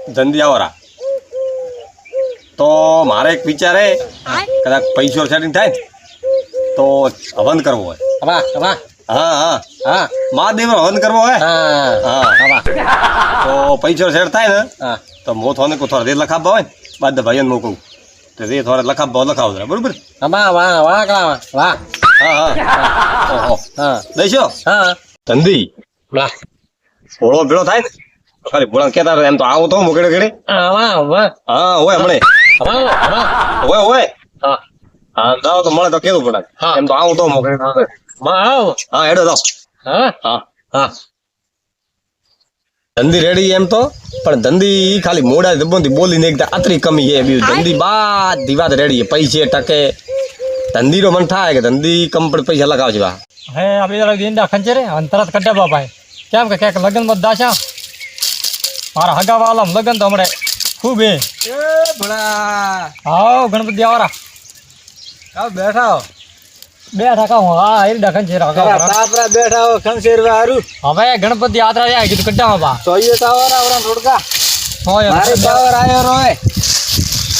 ધંધી આવરા તો મારે એક વિચાર હે કદાચ પૈસો સેટિંગ થાય ને તો હવન કરવો હોય હા હા હા મહાદેવનો હવન કરવો હોય હા તો પૈસો સેટ થાય ને તો મો થોને કો થોડા દે લખાવવા હોય ને બાદ ભાઈઓને મો કહું તો દે થોડા લખાવવા લખાવ જરા બરોબર હા હા દઈશો હા ધંધી ભોળો ભેળો થાય ને ખાલી ભોળા કેતા એમ તો આવું તો મોકડે ઘડે હા હોય હમણે હોય હા જાવ તો મળે તો કેવું પડે એમ તો આવું તો મોકડે હા હેડો જાવ હા ધંધી રેડી એમ તો પણ ધંધી ખાલી મોડા જબોથી બોલીને એકદમ આતરી કમી છે બીજું ધંધી બધી વાત રેડી છે પૈસે ટકે ધંધીનો મન થાય કે ધંધી કમ્પ્લીટ પૈસા લગાવજો હે આપણે ઈંડા ખંચે રે અને તરત કટ્યા બાપાય કેમ કે ક્યાંક લગ્ન માં દાશા મારા હગા વાલા લગ્ન તો હમણે ખૂબ એ આવો ગણપતિ આવરા બેઠા બેઠા હા ઈંડા ખંચે બેઠા હો ખંચેર હારું હવે ગણપતિ યાત્રા જાય કીધું કટ્યા બાપા સોઈએ ટાવર આવરા થોડકા મારે ટાવર આયો રોય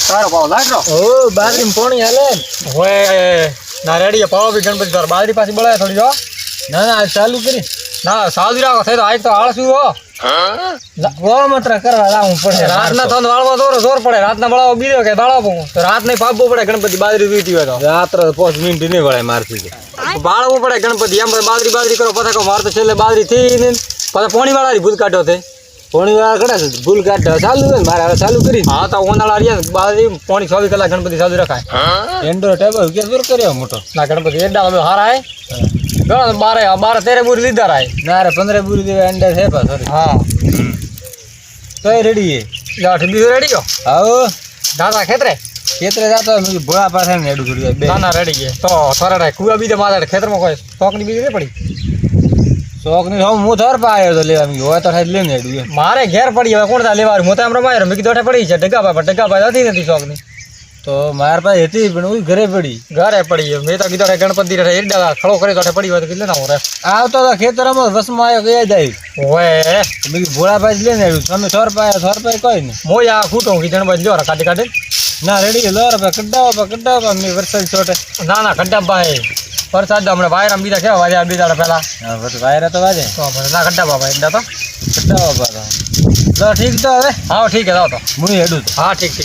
તારો પાવ લાગરો ઓ બાજરી પોણી હાલે હોય ના રેડી પાવો બી ગણપતિ તાર બાજરી પાછી બળાય થોડી જો ના ચાલુ કરી ના સાદું રાખો થઈ તો આજ તો આળસું હો ગોમત્ર કરવા લાવવું પડે રાતના તો વાળવા જોર પડે રાતના બળાવો બીજો કે બાળવો તો રાત નહીં પાપવો પડે ગણપતિ બાજરી વીતી હોય તો રાત્રે 5 મિનિટ નહીં વળે મારથી બાળવું પડે ગણપતિ એમ બાજરી કરો પથાકો માર તો છેલ્લે બાજરી થી ને પછી પોણી વાળા ભૂલ કાઢો તે પોણી વાળા કડા છે ભૂલ કાઢ ચાલુ હોય મારે હવે ચાલુ કરી હા તો ઉનાળા રહ્યા બાજરી પોણી 24 કલાક ગણપતિ ચાલુ રખાય એન્ડો ટેબલ કે દૂર કર્યો મોટો ના ગણપતિ એડા હારા હે ગણ 12 13 બુરી લીધા રાય ના રે 15 બુરી દેવા એન્ડર છે પા સોરી હા તો રેડી હે લાઠ બીજો રેડી ગયો આવો દાદા ખેતરે જાતો મે ભોળા પાસે ને એડું કરી બે ના રેડી ગયે તો થોડા કુવા બીજે મારે ખેતરમાં કોઈ સ્ટોકની બીજી નહીં પડી શોખ ની હું થર પાયો તો લેવા મી હોય તો થાય લે ને એડું મારે ઘેર પડી હવે કોણ તા લેવાનું હું તો આમ રમાય મેં કીધું પડી છે ટકા ભાઈ નથી શોખની તો માર પાસે હતી પણ હું ઘરે પડી મેં તો કીધું ગણપતિ એડા ખડો કરી તો પડી હોય તો કીધું ના હું આવતો તો ખેતરમાં વસમાં આવ્યો ગયા જાય હોય મેં ભોળા પાસે લે ને તમે થર પાય કોઈ ને મોય આ ખૂટો કીધું ભાઈ લ્યો કાઢી કાઢે ના રેડી લો રે કડાવો મેં વરસાદ છોટે ના કટ્ટા ભાઈ વરસાદ હમણાં વાયરા બીજા કેવા વાજ્યા બીજા પેલા વાયરા તો વાજે તો ના કટ્ટા બાબા એડા તો કડાવો બાબા તો ઠીક તો હવે હા ઠીક હે તો હું હેડું હા ઠીક હે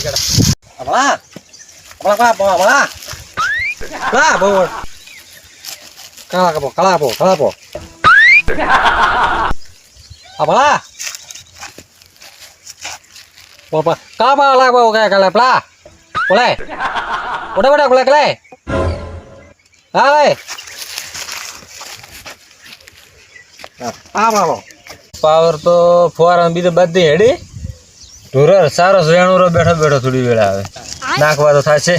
પાવર તો ફુવારા બીજે બધી હેડી ઢોર સારો રેણુરો બેઠો થોડી વેળા આવે નાખવા તો થાય છે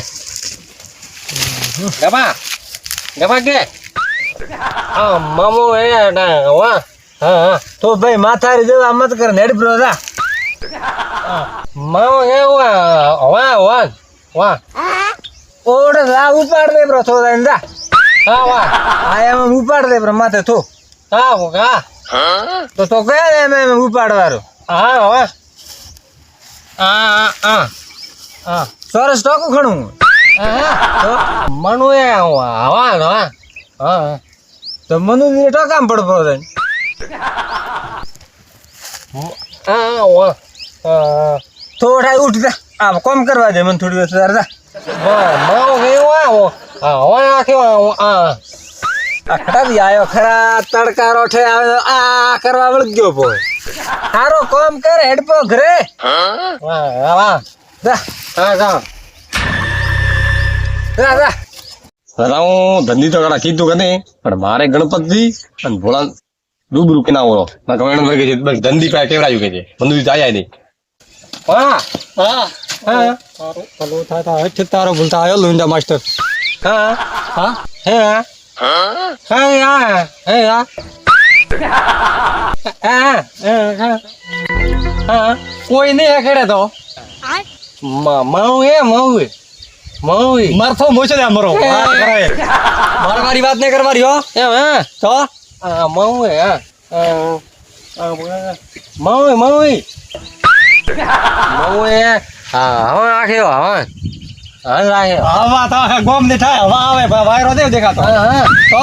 મામો હા તો ભાઈ માથારી જેવા મત કર નેડ બ્રો રા મામો ઓડે લા ઉપાડ દે બ્રો થોડા ને હા વાહ આયા ઉપાડ દે બ્રો માથે થો હા તો કયા એમ ઉપાડવારો હા હા સરસ ટોકું ખણું મનુ એ હા તો મનુ ની ટોકામ પડતો થોડા ઉઠતા આમ કોમ કરવા દે મને થોડી વાર સુધારતા ખટાવી આવ્યો ખરા તડકા રોઠે આવે આ કરવા વળગ્યો પો સારો કોમ કરે હેડપો ઘરે હું ધંધી તો કડા કીધું કે નહીં પણ મારે ગણપતિ અને ભોળા રૂબરૂ કે ના ઓળો ના કમેન્ટ વર્ગે છે બસ ધંધી પાસે કેવડાયું કે છે બંધુ જાય નહીં તારો ભૂલતા આવ્યો લુંડા માસ્ટર કોઈ નહીં ખેડે તો મારતો મોચો દે મરો મારી વાત નહીં કરવાની હો એમ હે તો હું એ હા હવે રાખ્યો હવે હવે રાખ્યો હવા તો ગોમ ની થાય હવા આવે વાયરો દેવ દેખાતો હા તો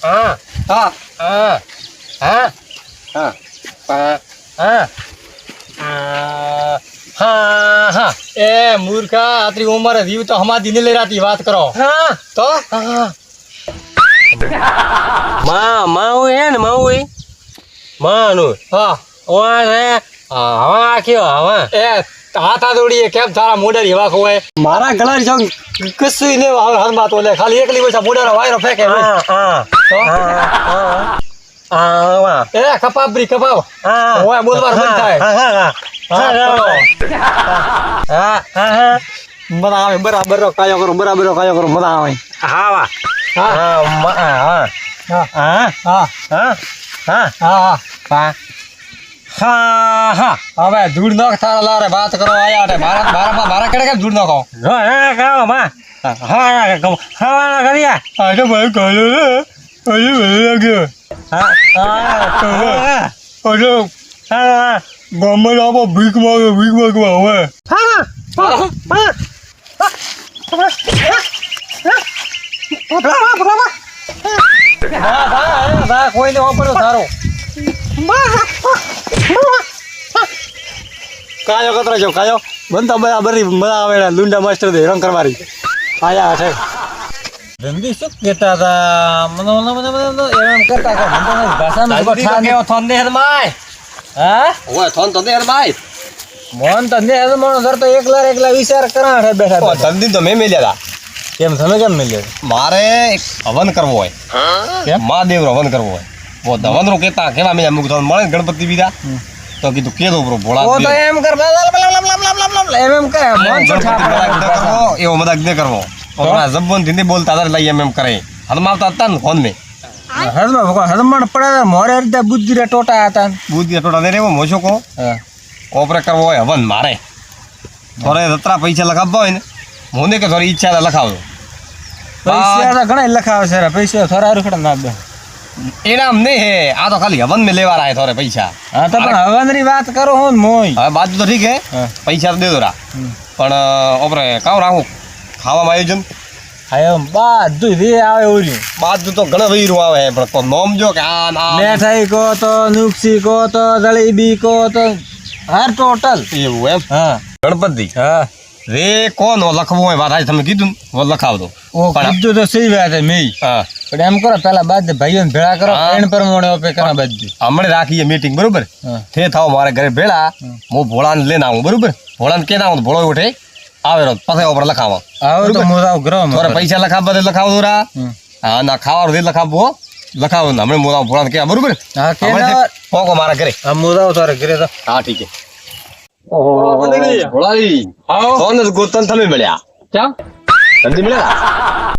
હા હા હા હા હા હા હા હા હા એ મૂર્ખા આટલી ઉંમરે જીવ તો હમાદી ને લઈ રાતી વાત કરો હા તો માં હે ને માં માનું હા ઓવા રે હવા રાખ્યો હવે એ હાથા દોડીએ કેમ તારા મોઢા હવા ખોવાય મારા ગળા જંગ કશું ને હાથમાં તો લે ખાલી એકલી પૈસા મોઢાનો વાયરો ફેંકે હા હા તો હા એ કપાબરી કપાવ હા ઓય બોલવાર બંધ થાય મજા આવે બરાબર કાયો કરો મજા આવે હા હવે ધૂળ ન થારા લારે વાત કરો આયા ને મારા કેડે કેમ ધૂળ ન ખાઓ આજે ભાઈ કાલો રે આજે ભાઈ લાગ્યો આજે ગમે આપો ભીખ માગવા હવે કોઈને વાપરો સારો કાયો કતરા છો કાયો બનતા બરાબર મજા આવે લુંડા માસ્ટર દે રંગ કરવાની આયા છે ધંધી શું કેતા હતા મને એમ કરતા કે ભાષામાં કેવો થોન દે માય હા ઓય થોન તો દે ભાઈ મોહન તો દે મોણ ઘર તો એકલા વિચાર કરા છે બેઠા ધંધી તો મેં મેલ્યા કેમ તમે કેમ મળ્યો મારે એક હવન કરવો હોય કેમ મહાદેવનો હવન કરવો હોય વો હવન નો કેવા મેં અમુક તો મળે ગણપતિ બીજા તો કીધું કેદો બ્રો ભોળા ઓ તો એમ કર એમ કહે મોહન તો કરવો એવો મજાક ન કરવો જબ્બન થી બોલતા હતા લઈ એમ કરે હલમાવતા હતા ને ફોન મેં હલમણ પડે મોરે રીતે બુદ્ધિ રે ટોટા હતા બુદ્ધિ ટોટા ને રેવો મોશો કો ઓપરે કરવો હોય હવન મારે થોડે જતરા પૈસા લખાવવા હોય ને મને કે થોડી ઈચ્છા લખાવજો પૈસા તો ઘણા લખાવે છે પૈસા થોડા રૂખડા ના દે એનામ નહીં હે આ તો ખાલી હવન મેં લેવા રહ્યા થોડે પૈસા હા તો પણ હવનની વાત કરો હું મોય હવે બાજુ તો ઠીક હે પૈસા તો દે દો રા પણ ઓપરે કામ રાખું ખાવામાં આયોજન આયો બધું રે આવે ઓરી બાજુ તો ઘણા વહીરું આવે પણ કોઈ નોમ જો કે આ ના મેઠાઈ કો તો નુક્ષી કો તો જલેબી કો તો હર ટોટલ એવું એમ હા ગણપતિ હા રે કોનો લખવું હોય વાત આજે તમે કીધું ને વો લખાવ દો ઓ કીધું તો સહી વાત હે મેં હા પણ એમ કરો પેલા બાદ ભાઈઓને ભેળા કરો એન પ્રમાણે ઓપે કરા બધું હમણાં રાખીએ મીટિંગ બરોબર તે થાવ મારે ઘરે ભેળા હું ભોળાને લઈને આવું બરોબર ભોળાને કે ના આવું ભોળો ઉઠે આવે રો પાછા ઉપર લખાવા આવો તો મોરાવ ગ્રહ થોડા પૈસા લખાવવા દે લખાવ દો રા હા ના ખાવાનું દે લખાવવો લખાવો ને હમણાં મોરા ભોળાને કે બરોબર હા કે પોકો મારા ઘરે આ મોરાવ તારે ઘરે તો હા ઠીક છે ભોળાઈ કોને ગોતન તમે મળ્યા ક્યાં જલ્દી મળ્યા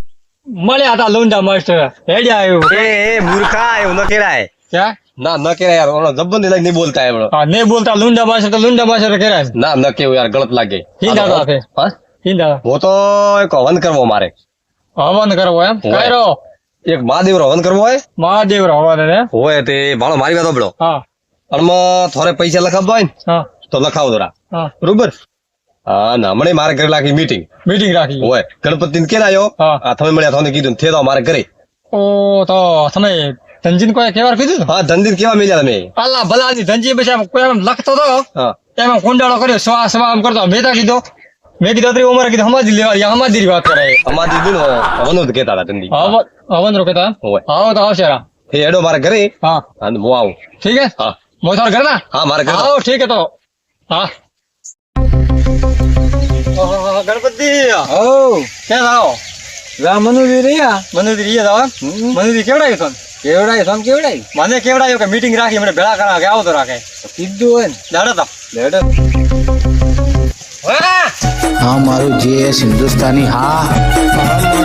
મળ્યા હતા લુંડા માસ્ટર હેડ્યા આવ્યું એ મૂર્ખા એવું ન કેરાય ક્યાં ના ન કેરાય યાર ઓનો જબ્બન લઈ નહીં બોલતા એમણો હા નહીં બોલતા લુંડા માસ્ટર તો લુંડા માસ્ટર કહેવાય ના ન કેવું યાર ગલત લાગે હિંદા સાથે હા હિંદા હું તો એક હવન કરવો મારે હવન કરવો એમ કાયરો એક મહાદેવનો હવન કરવો હોય મહાદેવ હવન ને હોય તે ભાળો મારી વાત સાંભળો હા અનમાં થોડે પૈસા લખાવવા હોય ને હા તો લખાવો દોરા હા બરોબર હા ના હમણાં મારે ઘરે લાગી મીટિંગ મીટિંગ રાખી હોય ગણપતિ ને કેરાયો હા. આ તમે મળ્યા થોને કીધું ને થે તો મારે ઘરે ઓ તો તમે ધનજીને કોઈ કેવાર કીધું હા ધંધી કેવા મળ્યા તમે અલ્લા ભલાની ધનજી પછી આમ કોઈ આમ લખતો તો હા એમાં કુંડાળો કર્યો સ્વા સ્વા આમ કરતો મેં કીધું અત્યારે ઉમરે કીધું હમાજી લેવા હમાજી વાત કરે અમારી દીધું ને હવન જ કેતા હતા ધંધી હવન રો કેતા હોય આવો તો આવશે રા એ એડો મારે ઘરે હા અને હું આવું ठीक है હા मैं थार घर ना હા મારે ઘરે आओ ठीक है तो हाँ गणपति ઓ क्या जाओ રા મનુજી રહ્યા मनुदी ये जाओ मनुदी केवड़ा है કેવડાય સમ કેવડાય મને કેવડા કે मीटिंग રાખી મને ભેળા કરા કે આવો તો રાખે કીધું હોય ને દાડો તો લેડો हाँ मारू जेएस हिंदुस्तानी हाँ